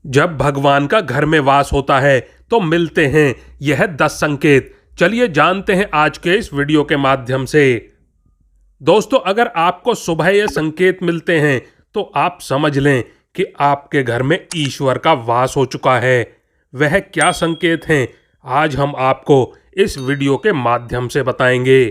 जब भगवान का घर में वास होता है तो मिलते हैं यह 10 संकेत। चलिए जानते हैं आज के इस वीडियो के माध्यम से। दोस्तों, अगर आपको सुबह ये संकेत मिलते हैं तो आप समझ लें कि आपके घर में ईश्वर का वास हो चुका है। वह क्या संकेत हैं, आज हम आपको इस वीडियो के माध्यम से बताएंगे।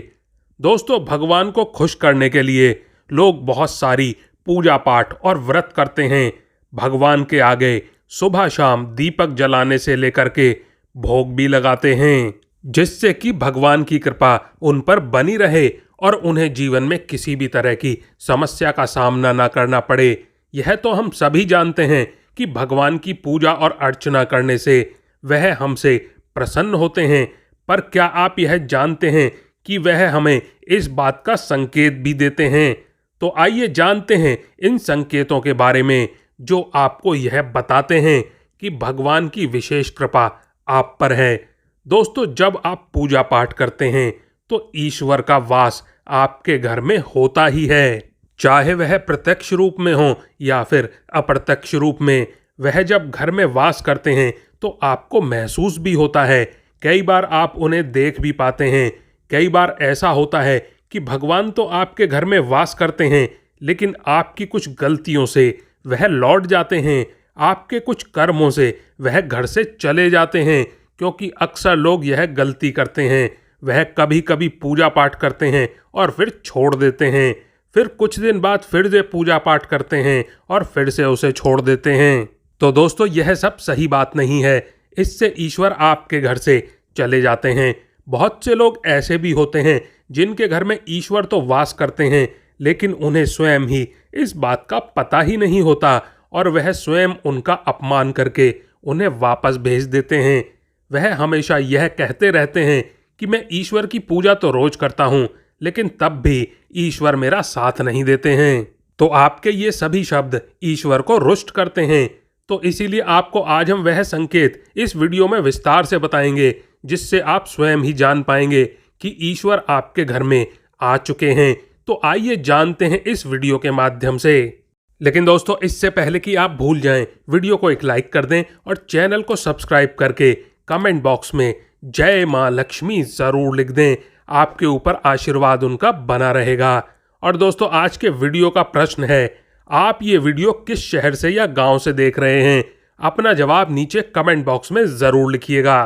दोस्तों, भगवान को खुश करने के लिए लोग बहुत सारी पूजा पाठ और व्रत करते हैं। भगवान के आगे सुबह शाम दीपक जलाने से लेकर के भोग भी लगाते हैं, जिससे कि भगवान की कृपा उन पर बनी रहे और उन्हें जीवन में किसी भी तरह की समस्या का सामना ना करना पड़े। यह तो हम सभी जानते हैं कि भगवान की पूजा और अर्चना करने से वह हमसे प्रसन्न होते हैं, पर क्या आप यह जानते हैं कि वह हमें इस बात का संकेत भी देते हैं? तो आइए जानते हैं इन संकेतों के बारे में, जो आपको यह बताते हैं कि भगवान की विशेष कृपा आप पर है। दोस्तों, जब आप पूजा पाठ करते हैं तो ईश्वर का वास आपके घर में होता ही है, चाहे वह प्रत्यक्ष रूप में हो या फिर अप्रत्यक्ष रूप में। वह जब घर में वास करते हैं तो आपको महसूस भी होता है। कई बार आप उन्हें देख भी पाते हैं। कई बार ऐसा होता है कि भगवान तो आपके घर में वास करते हैं, लेकिन आपकी कुछ गलतियों से वह लौट जाते हैं। आपके कुछ कर्मों से वह घर से चले जाते हैं, क्योंकि अक्सर लोग यह गलती करते हैं। वह कभी कभी पूजा पाठ करते हैं और फिर छोड़ देते हैं, फिर कुछ दिन बाद फिर से पूजा पाठ करते हैं और फिर से उसे छोड़ देते हैं। तो दोस्तों, यह सब सही बात नहीं है। इससे ईश्वर आपके घर से चले जाते हैं। बहुत से लोग ऐसे भी होते हैं जिनके घर में ईश्वर तो वास करते हैं, लेकिन उन्हें स्वयं ही इस बात का पता ही नहीं होता और वह स्वयं उनका अपमान करके उन्हें वापस भेज देते हैं। वह हमेशा यह कहते रहते हैं कि मैं ईश्वर की पूजा तो रोज करता हूँ, लेकिन तब भी ईश्वर मेरा साथ नहीं देते हैं। तो आपके ये सभी शब्द ईश्वर को रुष्ट करते हैं। तो इसीलिए आपको आज हम वह संकेत इस वीडियो में विस्तार से बताएंगे, जिससे आप स्वयं ही जान पाएंगे कि ईश्वर आपके घर में आ चुके हैं। तो आइए जानते हैं इस वीडियो के माध्यम से। लेकिन दोस्तों, इससे पहले कि आप भूल जाएं, वीडियो को एक लाइक कर दें और चैनल को सब्सक्राइब करके कमेंट बॉक्स में जय मां लक्ष्मी जरूर लिख दें। आपके ऊपर आशीर्वाद उनका बना रहेगा। और दोस्तों, आज के वीडियो का प्रश्न है, आप ये वीडियो किस शहर से या गांव से देख रहे हैं? अपना जवाब नीचे कमेंट बॉक्स में जरूर लिखिएगा।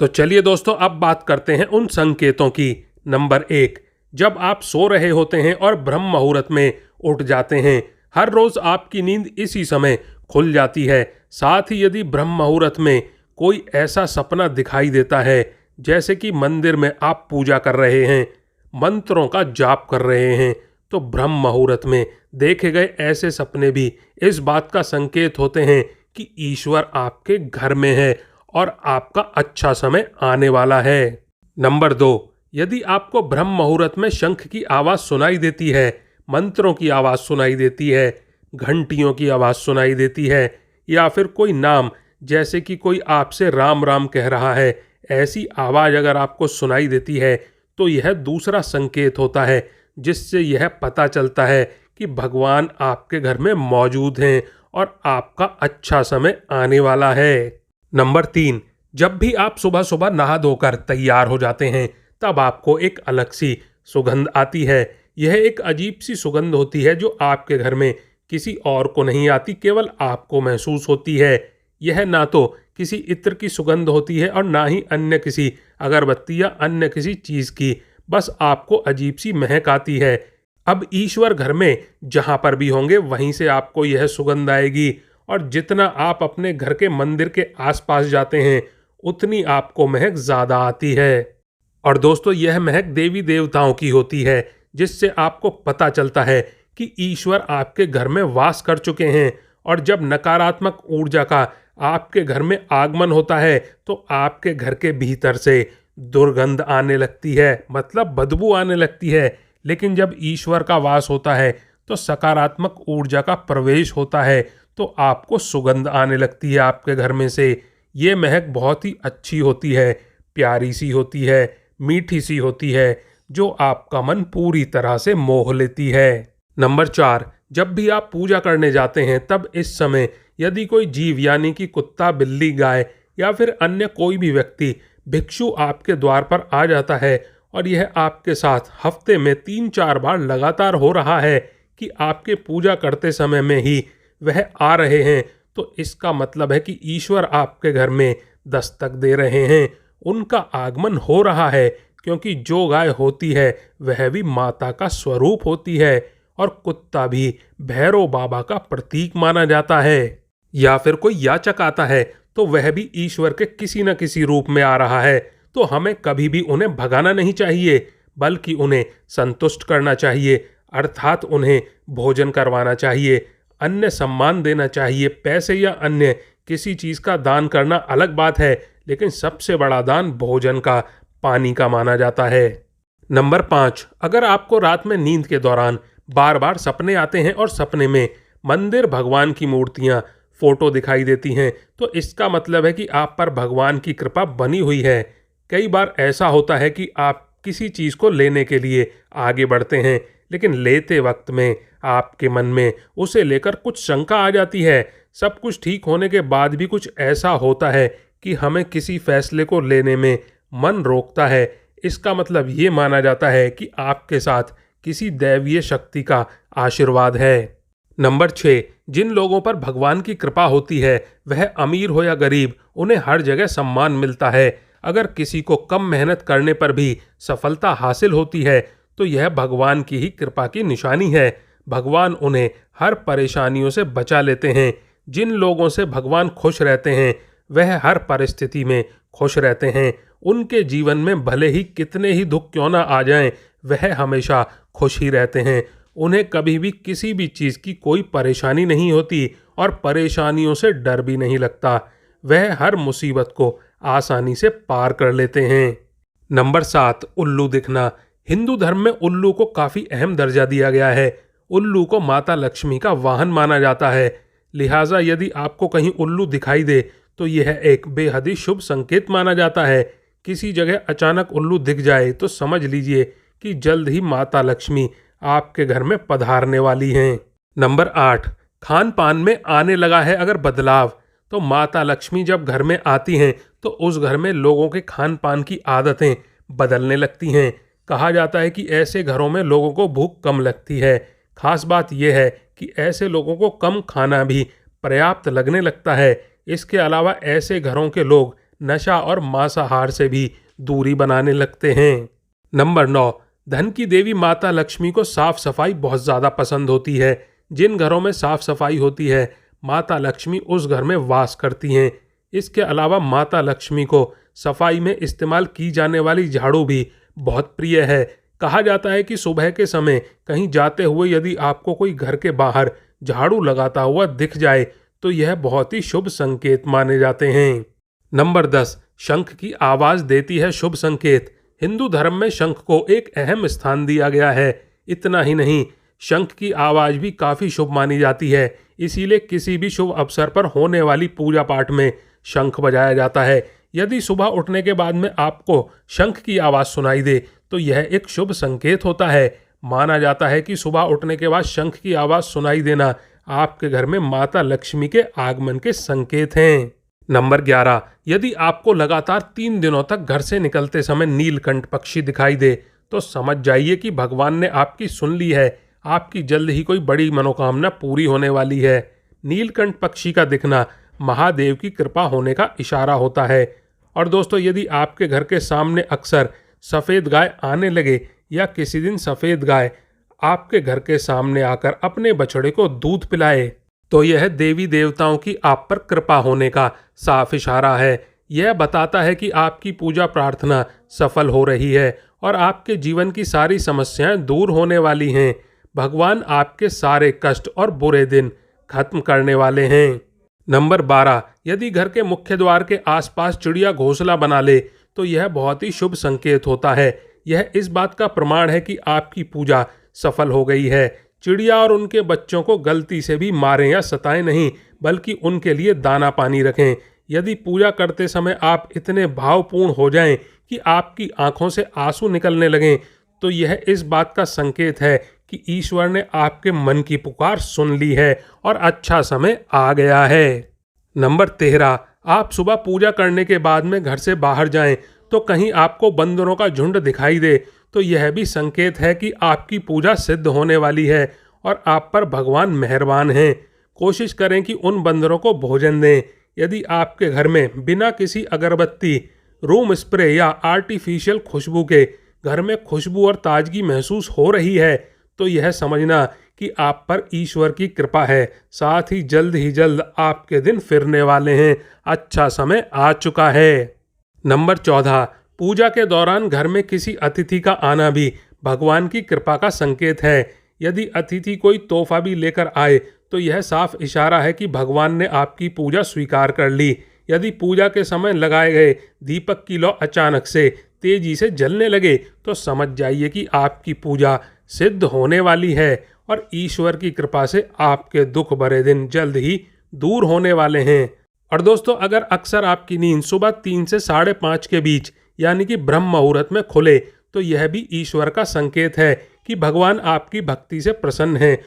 तो चलिए दोस्तों, अब बात करते हैं उन संकेतों की। नंबर 1, जब आप सो रहे होते हैं और ब्रह्म मुहूर्त में उठ जाते हैं। हर रोज आपकी नींद इसी समय खुल जाती है। साथ ही यदि ब्रह्म मुहूर्त में कोई ऐसा सपना दिखाई देता है, जैसे कि मंदिर में आप पूजा कर रहे हैं, मंत्रों का जाप कर रहे हैं, तो ब्रह्म मुहूर्त में देखे गए ऐसे सपने भी इस बात का संकेत होते हैं कि ईश्वर आपके घर में है और आपका अच्छा समय आने वाला है। नंबर 2, यदि आपको ब्रह्म मुहूर्त में शंख की आवाज़ सुनाई देती है, मंत्रों की आवाज़ सुनाई देती है, घंटियों की आवाज़ सुनाई देती है, या फिर कोई नाम जैसे कि कोई आपसे राम राम कह रहा है, ऐसी आवाज़ अगर आपको सुनाई देती है, तो यह दूसरा संकेत होता है, जिससे यह पता चलता है कि भगवान आपके घर में मौजूद हैं और आपका अच्छा समय आने वाला है। नंबर 3, जब भी आप सुबह सुबह नहा धोकर तैयार हो जाते हैं, तब आपको एक अलग सी सुगंध आती है। यह एक अजीब सी सुगंध होती है जो आपके घर में किसी और को नहीं आती, केवल आपको महसूस होती है। यह ना तो किसी इत्र की सुगंध होती है और ना ही अन्य किसी अगरबत्ती या अन्य किसी चीज़ की, बस आपको अजीब सी महक आती है। अब ईश्वर घर में जहाँ पर भी होंगे वहीं से आपको यह सुगंध आएगी, और जितना आप अपने घर के मंदिर के आसपास जाते हैं उतनी आपको महक ज़्यादा आती है। और दोस्तों, यह महक देवी देवताओं की होती है, जिससे आपको पता चलता है कि ईश्वर आपके घर में वास कर चुके हैं। और जब नकारात्मक ऊर्जा का आपके घर में आगमन होता है तो आपके घर के भीतर से दुर्गंध आने लगती है, मतलब बदबू आने लगती है। लेकिन जब ईश्वर का वास होता है तो सकारात्मक ऊर्जा का प्रवेश होता है, तो आपको सुगंध आने लगती है आपके घर में से। ये महक बहुत ही अच्छी होती है, प्यारी सी होती है, मीठी सी होती है, जो आपका मन पूरी तरह से मोह लेती है। नंबर 4, जब भी आप पूजा करने जाते हैं तब इस समय यदि कोई जीव यानी कि कुत्ता, बिल्ली, गाय या फिर अन्य कोई भी व्यक्ति भिक्षु आपके द्वार पर आ जाता है और यह आपके साथ हफ्ते में 3-4 बार लगातार हो रहा है कि आपके पूजा करते समय में ही वह आ रहे हैं, तो इसका मतलब है कि ईश्वर आपके घर में दस्तक दे रहे हैं, उनका आगमन हो रहा है। क्योंकि जो गाय होती है वह भी माता का स्वरूप होती है और कुत्ता भी भैरव बाबा का प्रतीक माना जाता है। या फिर कोई याचक आता है तो वह भी ईश्वर के किसी न किसी रूप में आ रहा है, तो हमें कभी भी उन्हें भगाना नहीं चाहिए, बल्कि उन्हें संतुष्ट करना चाहिए, अर्थात उन्हें भोजन करवाना चाहिए, अन्य सम्मान देना चाहिए। पैसे या अन्य किसी चीज़ का दान करना अलग बात है, लेकिन सबसे बड़ा दान भोजन का, पानी का माना जाता है। नंबर 5, अगर आपको रात में नींद के दौरान बार बार सपने आते हैं और सपने में मंदिर, भगवान की मूर्तियाँ, फोटो दिखाई देती हैं, तो इसका मतलब है कि आप पर भगवान की कृपा बनी हुई है। कई बार ऐसा होता है कि आप किसी चीज़ को लेने के लिए आगे बढ़ते हैं, लेकिन लेते वक्त में आपके मन में उसे लेकर कुछ शंका आ जाती है। सब कुछ ठीक होने के बाद भी कुछ ऐसा होता है कि हमें किसी फैसले को लेने में मन रोकता है। इसका मतलब ये माना जाता है कि आपके साथ किसी दैवीय शक्ति का आशीर्वाद है। नंबर 6, जिन लोगों पर भगवान की कृपा होती है, वह अमीर हो या गरीब, उन्हें हर जगह सम्मान मिलता है। अगर किसी को कम मेहनत करने पर भी सफलता हासिल होती है, तो यह भगवान की ही कृपा की निशानी है। भगवान उन्हें हर परेशानियों से बचा लेते हैं। जिन लोगों से भगवान खुश रहते हैं, वह हर परिस्थिति में खुश रहते हैं। उनके जीवन में भले ही कितने ही दुख क्यों ना आ जाएं, वह हमेशा खुश ही रहते हैं। उन्हें कभी भी किसी भी चीज़ की कोई परेशानी नहीं होती और परेशानियों से डर भी नहीं लगता। वह हर मुसीबत को आसानी से पार कर लेते हैं। नंबर 7, उल्लू दिखना। हिंदू धर्म में उल्लू को काफ़ी अहम दर्जा दिया गया है। उल्लू को माता लक्ष्मी का वाहन माना जाता है। लिहाजा यदि आपको कहीं उल्लू दिखाई दे तो यह एक बेहद ही शुभ संकेत माना जाता है। किसी जगह अचानक उल्लू दिख जाए तो समझ लीजिए कि जल्द ही माता लक्ष्मी आपके घर में पधारने वाली हैं। नंबर 8, खान पान में आने लगा है अगर बदलाव, तो माता लक्ष्मी जब घर में आती हैं तो उस घर में लोगों के खान पान की आदतें बदलने लगती हैं। कहा जाता है कि ऐसे घरों में लोगों को भूख कम लगती है। खास बात यह है कि ऐसे लोगों को कम खाना भी पर्याप्त लगने लगता है। इसके अलावा ऐसे घरों के लोग नशा और मांसाहार से भी दूरी बनाने लगते हैं। नंबर 9, धन की देवी माता लक्ष्मी को साफ सफाई बहुत ज़्यादा पसंद होती है। जिन घरों में साफ सफाई होती है, माता लक्ष्मी उस घर में वास करती हैं। इसके अलावा माता लक्ष्मी को सफाई में इस्तेमाल की जाने वाली झाड़ू भी बहुत प्रिय है। कहा जाता है कि सुबह के समय कहीं जाते हुए यदि आपको कोई घर के बाहर झाड़ू लगाता हुआ दिख जाए तो यह बहुत ही शुभ संकेत माने जाते हैं। नंबर 10, शंख की आवाज़ देती है शुभ संकेत। हिंदू धर्म में शंख को एक अहम स्थान दिया गया है। इतना ही नहीं, शंख की आवाज़ भी काफ़ी शुभ मानी जाती है। इसीलिए किसी भी शुभ अवसर पर होने वाली पूजा पाठ में शंख बजाया जाता है। यदि सुबह उठने के बाद में आपको शंख की आवाज़ सुनाई दे तो यह एक शुभ संकेत होता है। माना जाता है कि सुबह उठने के बाद शंख की आवाज़ सुनाई देना आपके घर में माता लक्ष्मी के आगमन के संकेत हैं। नंबर 11, यदि आपको लगातार 3 दिनों तक घर से निकलते समय नीलकंठ पक्षी दिखाई दे तो समझ जाइए कि भगवान ने आपकी सुन ली है। आपकी जल्द ही कोई बड़ी मनोकामना पूरी होने वाली है। नीलकंठ पक्षी का दिखना महादेव की कृपा होने का इशारा होता है। और दोस्तों, यदि आपके घर के सामने अक्सर सफ़ेद गाय आने लगे या किसी दिन सफ़ेद गाय आपके घर के सामने आकर अपने बछड़े को दूध पिलाए तो यह देवी देवताओं की आप पर कृपा होने का साफ इशारा है। यह बताता है कि आपकी पूजा प्रार्थना सफल हो रही है और आपके जीवन की सारी समस्याएं दूर होने वाली हैं। भगवान आपके सारे कष्ट और बुरे दिन खत्म करने वाले हैं। नंबर 12, यदि घर के मुख्य द्वार के आसपास चिड़िया घोंसला बना ले तो यह बहुत ही शुभ संकेत होता है। यह इस बात का प्रमाण है कि आपकी पूजा सफल हो गई है। चिड़िया और उनके बच्चों को गलती से भी मारें या सताएं नहीं, बल्कि उनके लिए दाना पानी रखें। यदि पूजा करते समय आप इतने भावपूर्ण हो जाएं कि आपकी आंखों से आंसू निकलने लगें तो यह इस बात का संकेत है कि ईश्वर ने आपके मन की पुकार सुन ली है और अच्छा समय आ गया है। नंबर 13, आप सुबह पूजा करने के बाद में घर से बाहर जाएं तो कहीं आपको बंदरों का झुंड दिखाई दे तो यह भी संकेत है कि आपकी पूजा सिद्ध होने वाली है और आप पर भगवान मेहरबान हैं। कोशिश करें कि उन बंदरों को भोजन दें। यदि आपके घर में बिना किसी अगरबत्ती, रूम स्प्रे या आर्टिफिशियल खुशबू के घर में खुशबू और ताजगी महसूस हो रही है तो यह समझना कि आप पर ईश्वर की कृपा है। साथ ही जल्द आपके दिन फिरने वाले हैं। अच्छा समय आ चुका है। नंबर 14, पूजा के दौरान घर में किसी अतिथि का आना भी भगवान की कृपा का संकेत है। यदि अतिथि कोई तोहफा भी लेकर आए तो यह साफ इशारा है कि भगवान ने आपकी पूजा स्वीकार कर ली। यदि पूजा के समय लगाए गए दीपक की लौ अचानक से तेजी से जलने लगे तो समझ जाइए कि आपकी पूजा सिद्ध होने वाली है और ईश्वर की कृपा से आपके दुख भरे दिन जल्द ही दूर होने वाले हैं। और दोस्तों, अगर अक्सर आपकी नींद सुबह 3 से 5:30 के बीच यानी कि ब्रह्म मुहूर्त में खुले तो यह भी ईश्वर का संकेत है कि भगवान आपकी भक्ति से प्रसन्न हैं।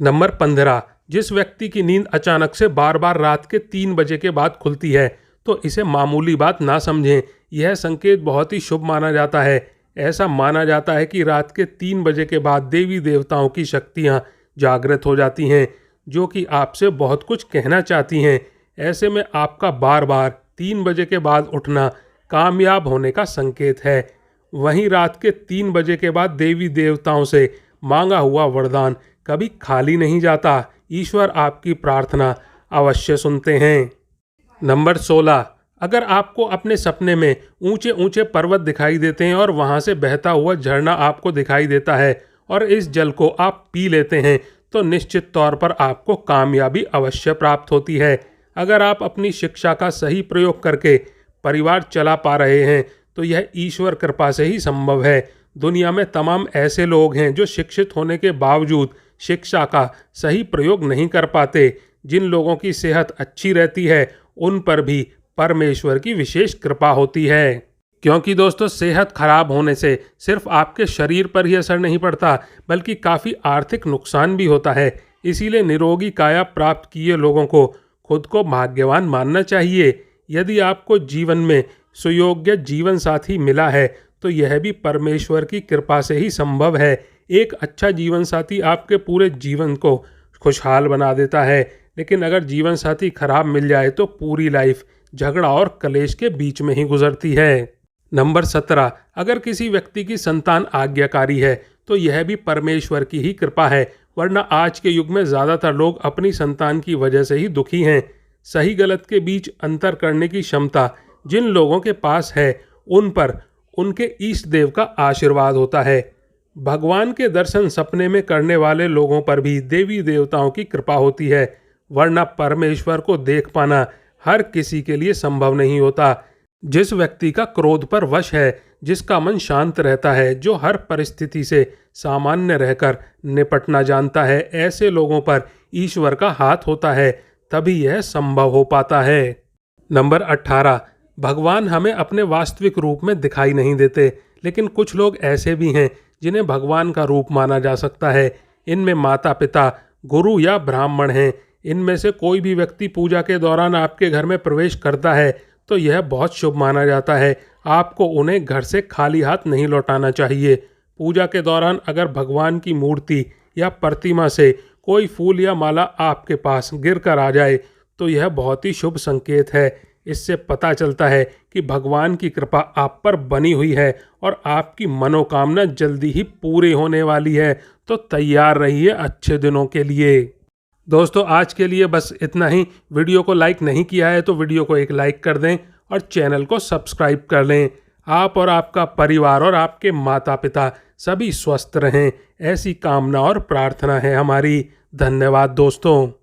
नंबर 15, जिस व्यक्ति की नींद अचानक से बार बार रात के 3 बजे के बाद खुलती है तो इसे मामूली बात ना समझें। यह संकेत बहुत ही शुभ माना जाता है। ऐसा माना जाता है कि रात के 3 बजे के बाद देवी देवताओं की शक्तियाँ जागृत हो जाती हैं जो कि आपसे बहुत कुछ कहना चाहती हैं। ऐसे में आपका बार बार 3 बजे के बाद उठना कामयाब होने का संकेत है। वहीं रात के 3 बजे के बाद देवी देवताओं से मांगा हुआ वरदान कभी खाली नहीं जाता। ईश्वर आपकी प्रार्थना अवश्य सुनते हैं। नंबर 16, अगर आपको अपने सपने में ऊंचे ऊंचे पर्वत दिखाई देते हैं और वहां से बहता हुआ झरना आपको दिखाई देता है और इस जल को आप पी लेते हैं तो निश्चित तौर पर आपको कामयाबी अवश्य प्राप्त होती है। अगर आप अपनी शिक्षा का सही प्रयोग करके परिवार चला पा रहे हैं तो यह ईश्वर कृपा से ही संभव है। दुनिया में तमाम ऐसे लोग हैं जो शिक्षित होने के बावजूद शिक्षा का सही प्रयोग नहीं कर पाते। जिन लोगों की सेहत अच्छी रहती है उन पर भी परमेश्वर की विशेष कृपा होती है। क्योंकि दोस्तों, सेहत खराब होने से सिर्फ आपके शरीर पर ही असर नहीं पड़ता बल्कि काफ़ी आर्थिक नुकसान भी होता है। इसीलिए निरोगी काया प्राप्त किए लोगों को खुद को भाग्यवान मानना चाहिए। यदि आपको जीवन में सुयोग्य जीवन साथी मिला है तो यह भी परमेश्वर की कृपा से ही संभव है। एक अच्छा जीवन साथी आपके पूरे जीवन को खुशहाल बना देता है, लेकिन अगर जीवन साथी खराब मिल जाए तो पूरी लाइफ झगड़ा और कलेश के बीच में ही गुजरती है। नंबर 17, अगर किसी व्यक्ति की संतान आज्ञाकारी है तो यह भी परमेश्वर की ही कृपा है, वरना आज के युग में ज़्यादातर लोग अपनी संतान की वजह से ही दुखी हैं। सही गलत के बीच अंतर करने की क्षमता जिन लोगों के पास है उन पर उनके इष्ट देव का आशीर्वाद होता है। भगवान के दर्शन सपने में करने वाले लोगों पर भी देवी देवताओं की कृपा होती है, वरना परमेश्वर को देख पाना हर किसी के लिए संभव नहीं होता। जिस व्यक्ति का क्रोध पर वश है, जिसका मन शांत रहता है, जो हर परिस्थिति से सामान्य रहकर निपटना जानता है, ऐसे लोगों पर ईश्वर का हाथ होता है, तभी यह संभव हो पाता है। नंबर 18, भगवान हमें अपने वास्तविक रूप में दिखाई नहीं देते, लेकिन कुछ लोग ऐसे भी हैं जिन्हें भगवान का रूप माना जा सकता है। इनमें माता पिता, गुरु या ब्राह्मण हैं। इनमें से कोई भी व्यक्ति पूजा के दौरान आपके घर में प्रवेश करता है तो यह बहुत शुभ माना जाता है। आपको उन्हें घर से खाली हाथ नहीं लौटाना चाहिए। पूजा के दौरान अगर भगवान की मूर्ति या प्रतिमा से कोई फूल या माला आपके पास गिर कर आ जाए तो यह बहुत ही शुभ संकेत है। इससे पता चलता है कि भगवान की कृपा आप पर बनी हुई है और आपकी मनोकामना जल्दी ही पूरी होने वाली है। तो तैयार रहिए अच्छे दिनों के लिए। दोस्तों, आज के लिए बस इतना ही। वीडियो को लाइक नहीं किया है तो वीडियो को एक लाइक कर दें और चैनल को सब्सक्राइब कर लें। आप और आपका परिवार और आपके माता पिता सभी स्वस्थ रहें, ऐसी कामना और प्रार्थना है हमारी। धन्यवाद दोस्तों।